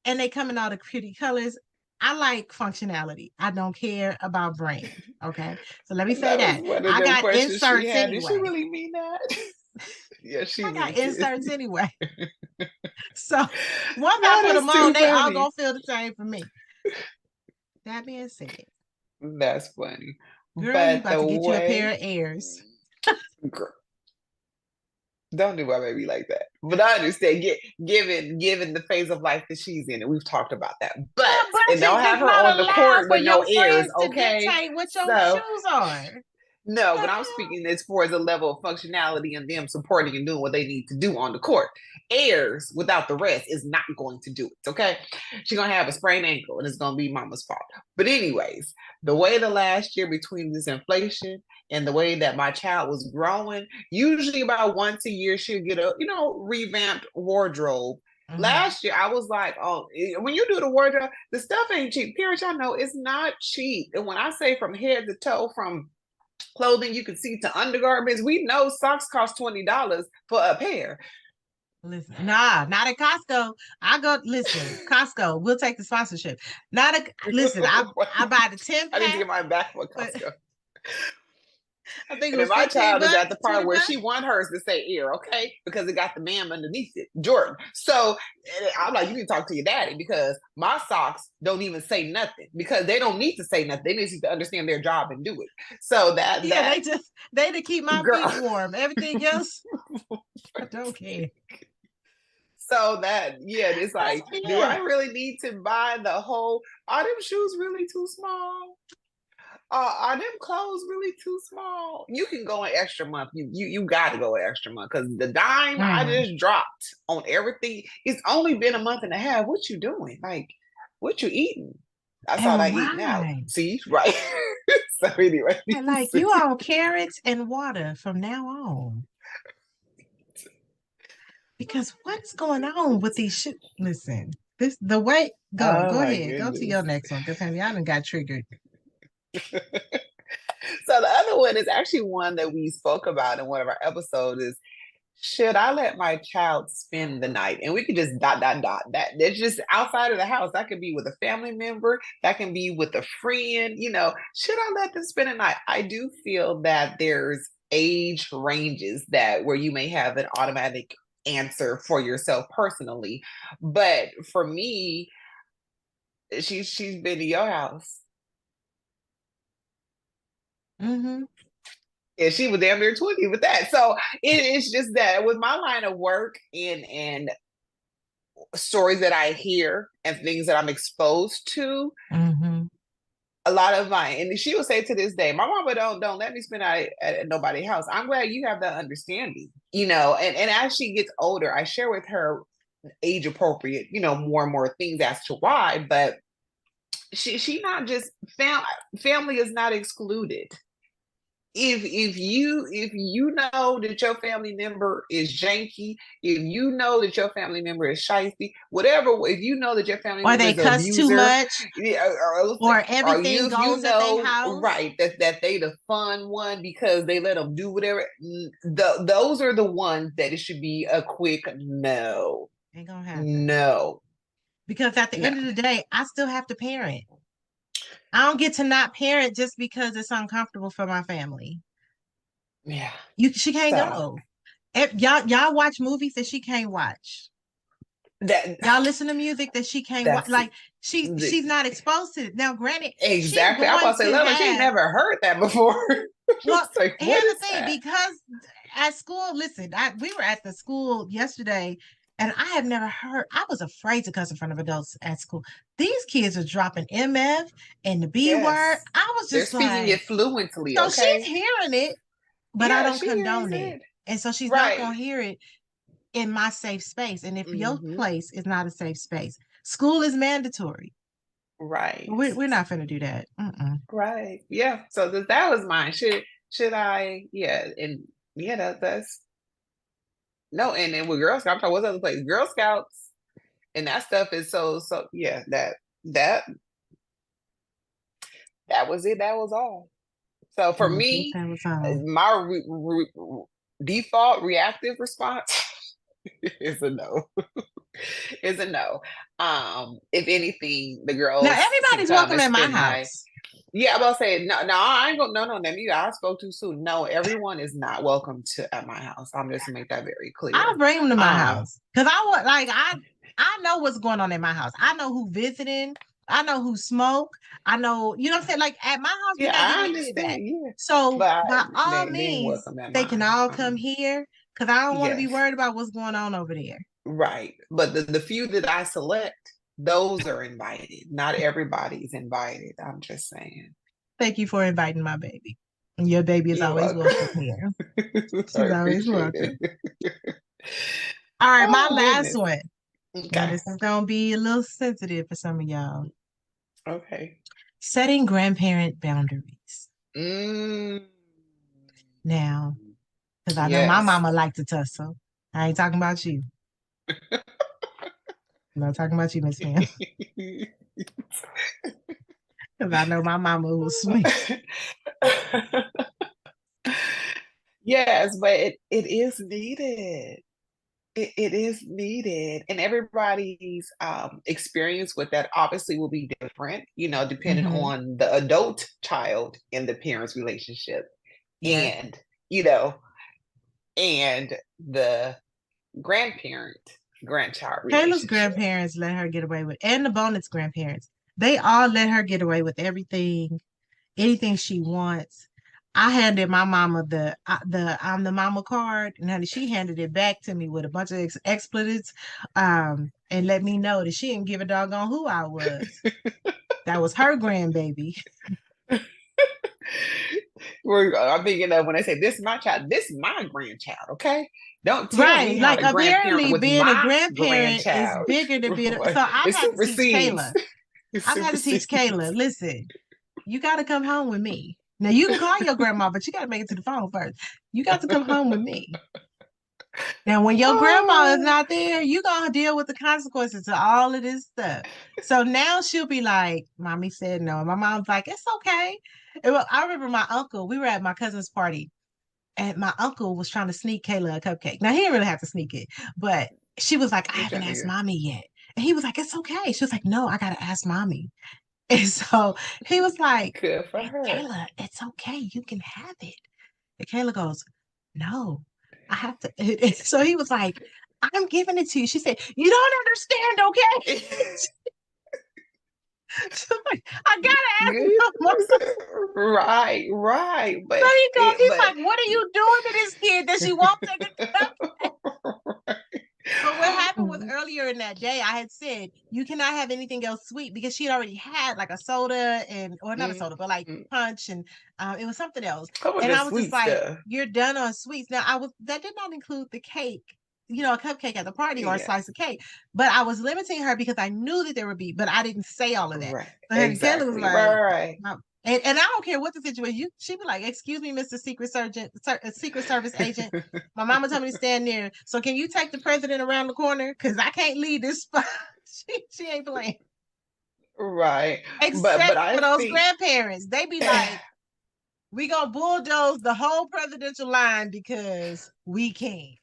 And they come in all the pretty colors. I like functionality. I don't care about brand. Okay. So let me say that was that. one of I them got questions she inserts had. Did she anyway. really mean that? Yeah, she I got meant it. inserts anyway. So once I That put is them on, too they all funny. gonna feel the same for me. That being said, That's funny. girl, you But about the to get you a pair way, of Airs. girl, don't do my baby like that. But I understand, given the phase of life that she's in, and we've talked about that. But Your and don't budget have does her not on the allow court for with no your ears, friends to okay? dictate what your So shoes are. no, The but I'm hell? speaking as far as the level of functionality and them supporting and doing what they need to do on the court. Airs without the rest is not going to do it. Okay. She's gonna have a sprained ankle and it's gonna be mama's fault. But anyways, the way the last year between this inflation and the way that my child was growing, usually about once a year she'll get a revamped wardrobe. Mhm. Last year, I was like, oh, when you do the wardrobe, the stuff ain't cheap. Parents, y'all know it's not cheap. And when I say from head to toe, from clothing you can see to undergarments, we know socks cost $20 for a pair. Listen, nah, not at Costco. I go listen, Costco. We'll take the sponsorship. Not a listen. I buy the 10 I need to pack, get my back for but Costco. I think it And then was my 15 child is at bucks, the part 20 where bucks. she wants hers to say ear, okay? Because it got the man underneath it, Jordan. So I'm like, you need to talk to your daddy because my socks don't even say nothing because they don't need to say nothing. They need to understand their job and do it. So Yeah, they to keep my girl. feet warm. Everything else, I don't care. So that it's like, do I Yeah. really need to buy the whole? Are them shoes really too small? Are them clothes really too small? You can go an extra month. You got to go an extra month because the dime I Mm. just dropped on everything. It's only been a month and a half. What you doing? Like, what you eating? That's all And I eat now. why? See, right? So anyway, And like you on carrots and water from now on. Because what's going on with these shit? Listen, this the way oh go my ahead, go to goodness. your next one because honey, I done got triggered. So the other one is actually one that we spoke about in one of our episodes is should I let my child spend the night? And we could just dot. That's just outside of the house. That could be with a family member, that can be with a friend, should I let them spend the night? I do feel that there's age ranges that where you may have an automatic answer for yourself personally. But for me, she's been to your house. Mm-hmm. And she was damn near 20 with that. So it's just that with my line of work and stories that I hear and things that I'm exposed to, Mm-hmm. a lot of mine, and she will say to this day, my mama don't let me spend out at nobody's house. I'm glad you have that understanding, and as she gets older, I share with her age appropriate, more and more things as to why, but she not just family is not excluded. If you know that your family member is janky, if you know that your family member is shifty, whatever, if you know that your family Or member they is an cuss too abuser, much, or, or or you everything if you goes at their know house. right that they the fun one because they let them do whatever, those are the ones that it should be a quick no, Ain't gonna happen. no, Because at the no, end of the day, I still have to parent. I don't get to not parent just because it's uncomfortable for my family. yeah. She can't So go. Y'all watch movies that she can't watch. that Y'all listen to music that she can't watch. that's Like the, she's not exposed to it. Now, granted, she's exactly. I'm going about to say, to Lola, she have. never heard that before. Well, It's like, what here's the is thing, that? because at school, listen, we were at the school yesterday, And I have never heard, I was afraid to cuss in front of adults at school. These kids are dropping MF and the B word. Yes. I was They're just speaking like, it fluently, so she's okay? hearing it, but I Yeah, don't she hears condone it. it. And so she's not going Right. to hear it in my safe space. And if your Mm-hmm. place is not a safe space, school is mandatory. Right. We're not going to do that. Mm-mm. Right. Yeah. So that was mine. Should I? Yeah. And yeah, that's no. And then with Girl Scouts, what's other place? Girl Scouts and that stuff is so. Yeah. That that was it. That was all. So for That was it. me, That was all. my default reactive response is a no. Is a no. If anything, the Now, girls can everybody's come welcome and at my spend my. house. Yeah, I'm about to say no. I ain't gonna. No, no, no. I spoke too soon. No, everyone is not welcome to at my house. I'm just to make that very I'll clear. bring them to my Um, house because I would like I know what's going on in my house. I know who visiting. I know who smoke. I know, you know what I'm saying? Like at my house, we're yeah, not I getting any of that. understand. Yeah, So but by all they ain't means, welcome at they can mine. all come here because I don't want to be Yes, worried about what's going on over there. right. But the few that I select, those are invited. Not everybody's invited. I'm just saying. Thank you for inviting my baby. And your baby is You're always welcome. welcome here. I She's always appreciate welcome. it. All right, my Oh last goodness. one. Now Okay. this is gonna be a little sensitive for some of y'all. Okay. Setting grandparent boundaries. Mm, Now, because I know my yes. mama liked to tussle. I ain't talking about you. I'm not talking about you, Miss Pam. Because I know my mama was sweet. Yes, but it is needed. It is needed. And everybody's experience with that obviously will be different, depending Hmm. on the adult child and the parents' relationship Yeah. and, you know, and the grandparent grandchild Kayla's relationship. grandparents let her get away with, and the bonus grandparents, they all let her get away with everything, anything she wants. I handed my mama the I'm the mama card, and honey, she handed it back to me with a bunch of expletives, and let me know that she didn't give a doggone who I was. That was her grandbaby. I'm thinking of when I say this is my child, this is my grandchild, okay? Don't tell me Right. how Like to grandparent apparently with being a my grandparent is grandchild. bigger than being so I've It had to teach supersedes. Kayla. It I've had to teach supersedes. Kayla, listen, you gotta come home with me. Now you can call your grandma, but you gotta make it to the phone first. You got to come home with me. Now, when your grandma is Oh, not there, you gonna deal with the consequences of all of this stuff. So now she'll be like, "Mommy said no." And my mom's like, "It's okay." I remember my uncle. We were at my cousin's party, and my uncle was trying to sneak Kayla a cupcake. Now he didn't really have to sneak it, but she was like, "I I'm haven't trying to asked get mommy yet," and he was like, "It's okay." She was like, "No, I gotta ask mommy." And so he was like, good for "Hey, her. Kayla, it's okay. You can have it." And Kayla goes, "No, I have to." And so he was like, "I'm giving it to you." She said, "You don't understand, okay?" She's like, "I gotta ask mama." Right, right, So he goes, he's but like, "What are you doing to this kid that she won't take a cup?" But what happened was earlier in that day, I had said you cannot have anything else sweet because she had already had like a soda or not a soda, but like Mhm. punch and it was something else. How about And the I was just sweet like, stuff? "You're done on sweets." Now that did not include the cake, a cupcake at the party or a Yeah, slice of cake, but I was limiting her because I knew that there would be, but I didn't say all of that. right, So honey, Kayla was exactly. Right, like, right. and I don't care what the situation. She'd be like, "Excuse me, Mr. Secret Service agent. My mama told me to stand there. So can you take the president around the corner? Because I can't leave this spot." She ain't playing. Right. But Except for I those think grandparents. They be like, "We gonna bulldoze the whole presidential line because we can."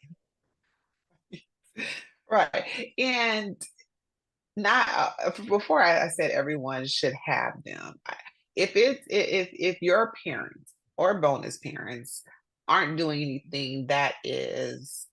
right. And not before I said everyone should have them. If your parents or bonus parents aren't doing anything that is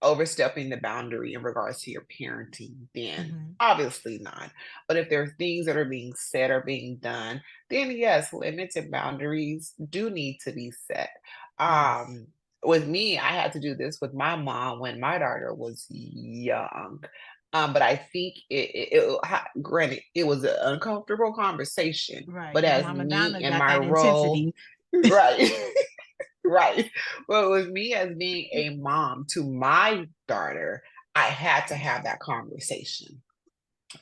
overstepping the boundary in regards to your parenting, then Mhm. obviously not. But if there are things that are being said or being done, then yes, limits and boundaries do need to be set. Yes. Um, with me, I had to do this with my mom when my daughter was young. But I think granted, it was an uncomfortable conversation. Right. But Because as Mama me Donna in got my that role, intensity. right, right. Well, with me as being a mom to my daughter, I had to have that conversation.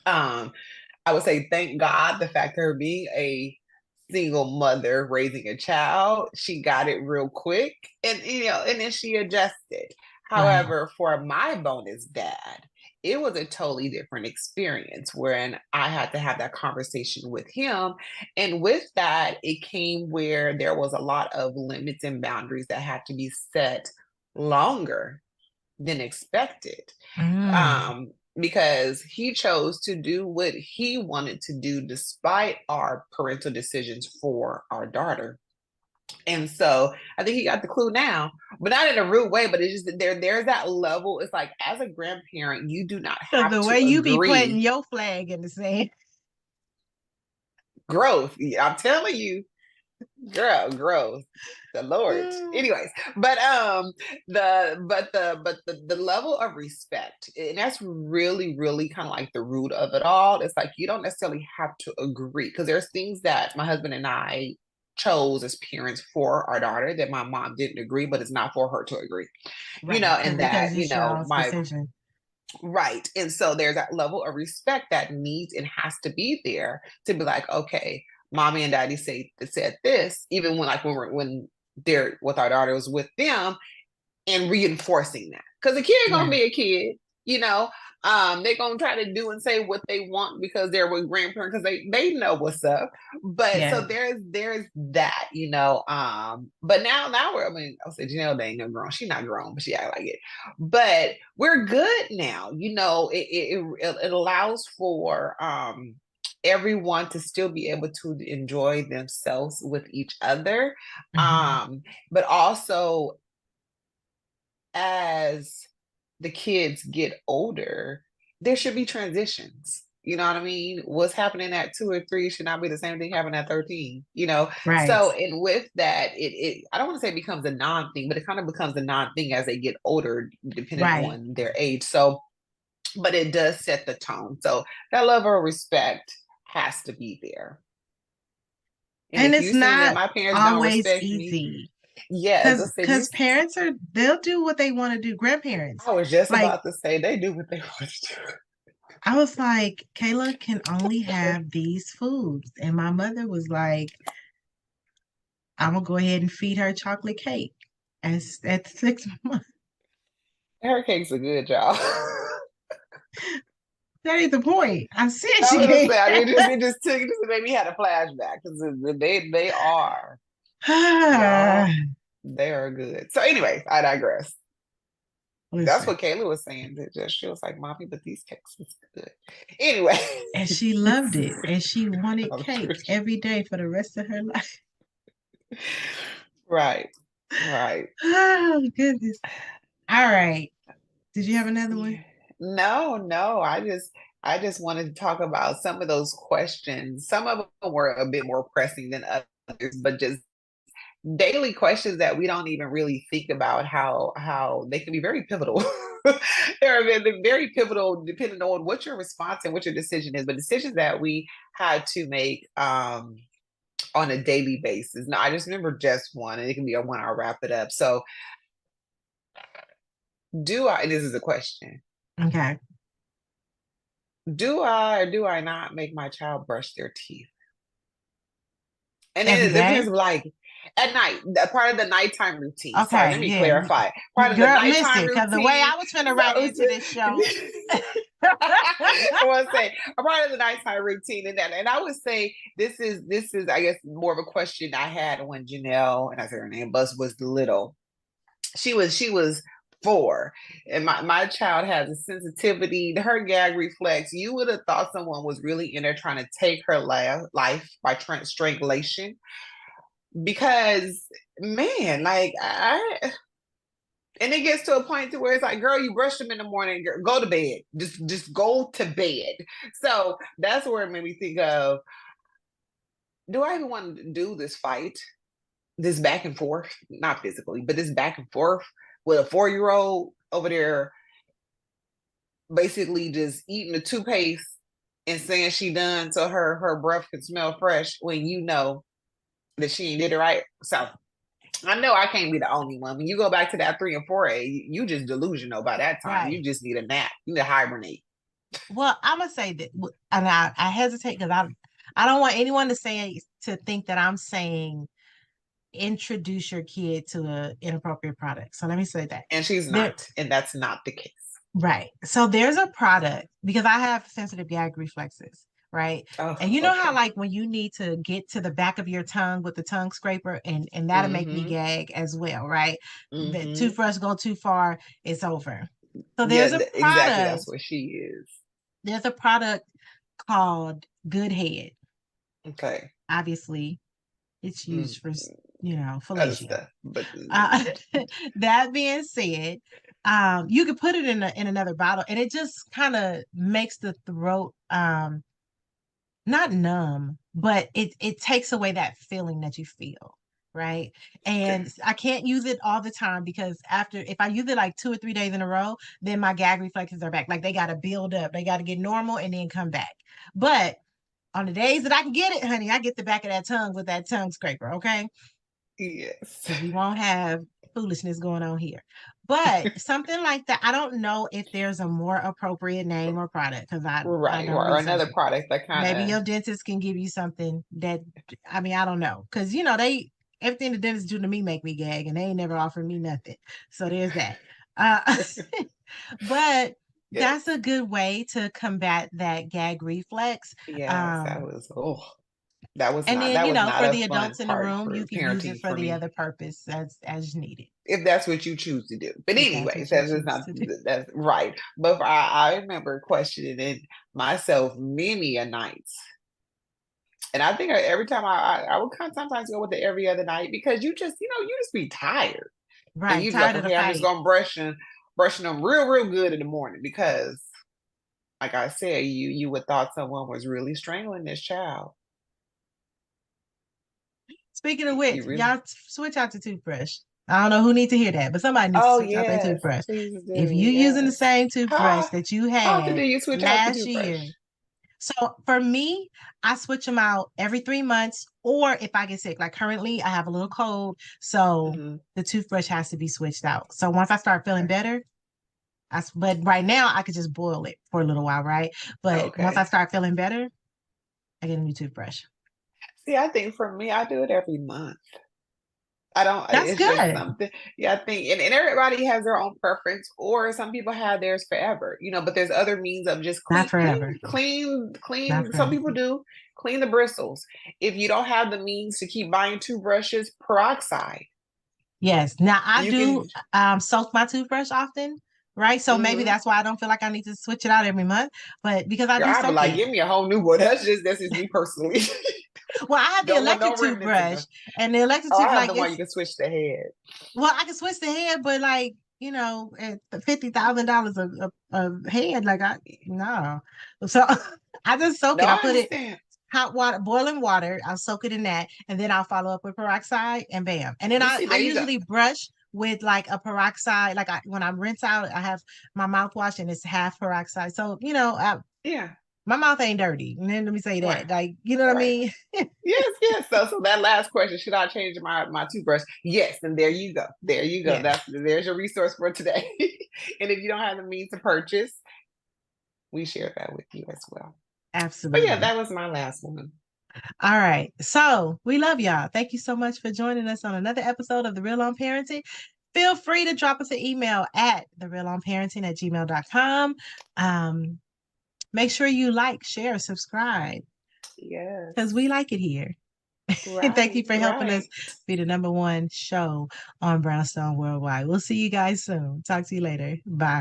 Um, I would say thank God the fact of her being a single mother raising a child, she got it real quick, and and then she adjusted. Right. However, for my bonus dad, it was a totally different experience when I had to have that conversation with him. And with that, it came where there was a lot of limits and boundaries that had to be set longer than expected. Mm. Because he chose to do what he wanted to do despite our parental decisions for our daughter. And so I think he got the clue now, but not in a rude way, but it's just there's that level. It's like as a grandparent, you do not So have the to way you be putting agree. your flag in the sand. Growth. I'm telling you, girl, growth. The Lord. Anyways, but the level of respect, and that's really, really kind of like the root of it all. It's like you don't necessarily have to agree, because there's things that my husband and I chose as parents for our daughter that my mom didn't agree, but it's not for her to agree. Right. And Because that, it's y'all's my decision. right. And so there's that level of respect that needs and has to be there to be like, okay, mommy and daddy said this, even when when they're with our daughter was with them, and reinforcing that. Because the kid gonna Right. be a kid, you know. They're gonna try to do and say what they want because they're with grandparents, because they know what's up. But Yeah. so there's that, but now we're, I mean, I'll say Janelle ain't no grown. She's not grown, but she act like it. But we're good now. It allows for everyone to still be able to enjoy themselves with each other. Mhm. But also, as the kids get older, there should be transitions. You know what I mean? What's happening at 2 or 3 should not be the same thing happening at 13. Right. So, and with that, it I don't want to say it becomes a non-thing, but it kind of becomes a non-thing as they get older, depending Right. on their age. So, but it does set the tone. So that level of respect has to be there. And And if it's you saying that not my parents don't always respect me, easy. yes, I said you. Because parents they'll do what they want to do. Grandparents. I was just Like about to say they do what they want to do. I was like, Kayla can only have these foods. And my mother was like, I'm gonna go ahead and feed her chocolate cake at 6 months. Hurricanes are good, y'all. That ain't the point. I said I she was gonna can't. say, I mean, it just made me had a flashback, because they are, y'all, they are good. So, anyways, I digress. That's Listen, what Kayla was saying. She was like, "Mommy, but these cakes is good." Anyway, and she loved it, and she wanted I'm cake sure every day for the rest of her life. right, right. Oh goodness! All right, did you have another one? No, no. I just wanted to talk about some of those questions. Some of them were a bit more pressing than others, but just daily questions that we don't even really think about how they can be very pivotal. They're very pivotal depending on what your response and what your decision is, but decisions that we had to make on a daily basis. Now, I just remember just one, and it can be a one. I'll wrap it up. So, this is a question. Okay, Do I or do I not make my child brush their teeth? And then every it depends, day. like at night, that part of the nighttime routine. Sorry, let Okay, me yeah, clarify. Part of the girl, nighttime listen, because the way routine. I was finna write So, into this show. I want to say a part of the nighttime routine, and I would say this is I guess more of a question I had when Janelle, and I said her name, was little. She was 4, and my child has a sensitivity. Her gag reflex, you would have thought someone was really in there trying to take her life by strangulation, because man, like and it gets to a point to where it's like, girl, you brush them in the morning, girl, go to bed, just go to bed. So that's where it made me think of, do I even want to do this fight? this back and forth, not physically, but this back and forth with a 4-year-old over there basically just eating the toothpaste and saying she done so her breath can smell fresh when you know that she ain't did it right. So I know I can't be the only one. When you go back to that 3 and 4 you just delusional by that time. Right. You just need a nap. You need to hibernate. Well, I'm gonna say that, and I hesitate because I don't want anyone to think that I'm saying introduce your kid to an inappropriate product. So let me say that. And she's There, not, and that's not the case. right. So there's a product because I have sensitive gag reflexes, right? Oh, And you know how okay. like when you need to get to the back of your tongue with the tongue scraper and that'll make me Mm-hmm. gag as well, right? The Mm-hmm. toothbrush go too far, it's over. So Yeah, exactly. That's what she is. there's a product called Good Head. Okay. Obviously, it's Mm, used for other fellatio. stuff, but Uh, that being said, you could put it in another bottle, and it just kind of makes the throat not numb, but it takes away that feeling that you feel, right? okay. And I can't use it all the time because if I use it like 2 or 3 days in a row, then my gag reflexes are back. Like they got to build up, they got to get normal and then come back. But on the days that I can get it, honey, I get the back of that tongue with that tongue scraper, okay? Yes. Because we won't have foolishness going on here. But something like that, I don't know if there's a more appropriate name or product because I Right. don't Or research another it. product that Maybe kind your dentist can give you something that I mean, I don't know. Because they everything the dentist do to me make me gag and they ain't never offered me nothing. So there's that. Uh of but that's yes. a good way to combat that gag reflex. Yes, Um and then, that was not for a the fun adults in the part room, you for can use it parenting for for the me. other purpose as needed, If that's what you choose to do. But if that's anyways, what you that is choose not to do. that's right. But I remember questioning it myself many a nights. And I think every time I would kind of sometimes go with it every other night because you just be tired. And Right. you'd be like, Tired of the okay, I'm just fight. gonna brushing them real good in the morning because like I said, you would thought someone was really strangling this child. Speaking of You which, really y'all switch out the toothbrush. I don't know who needs to hear that, but somebody needs to Oh switch out their yes, toothbrush. please If do. you using the Yes. same toothbrush How that you how often do had you switch out the last toothbrush? year. So for me, I switch them out every 3 months, or if I get sick, like currently I have a little cold, so Hmm. the toothbrush has to be switched out. So once I start feeling Okay. better, but right now I could just boil it for a little while, right? But once I Okay. start feeling better, I get a new toothbrush. See, I think for me, I do it every month. I don't, That's it's just good. something. Yeah, I think, and everybody has their own preference, or some people have theirs forever, but there's other means of just Not forever. Not clean. Some forever. people do clean the bristles. If you don't have the means to keep buying toothbrushes, peroxide. Yes. Now I You can, do soak my toothbrush often, right? So maybe mm-hmm. that's why I don't feel like I need to switch it out every month. But because I do I'd be soak like, it. give me a whole new one. That's just me personally. Well, I have the Don't want electric no remnants in toothbrush them. and the electric Oh, tooth I have like the one you can switch the head. well, I can switch the head, but like, at $50,000 a head, like no. So I just soak No, it. I I put it understand. hot water, boiling water. I'll soak it in that, and then I'll follow up with peroxide, and bam. And then You I see, I there you go. usually brush with like a peroxide. Like when I rinse out, I have my mouthwash and it's half peroxide. So Yeah, my mouth ain't dirty. And then let me say right, that, like you know what I right. mean? Yes, yes. So that last question, should I change my toothbrush? Yes, and there you go. There you go. Yes, There's your resource for today. And if you don't have the means to purchase, we share that with you as well. But yeah, absolutely. that was my last one. All right. So we love y'all. Thank you so much for joining us on another episode of The Real on Parenting. Feel free to drop us an email at therealonparenting@gmail.com. Make sure you like, share, subscribe because we Yes. like it here. And thank you Right, for helping us right. be the #1 show on Brownstone Worldwide. We'll see you guys soon. Talk to you later. Bye.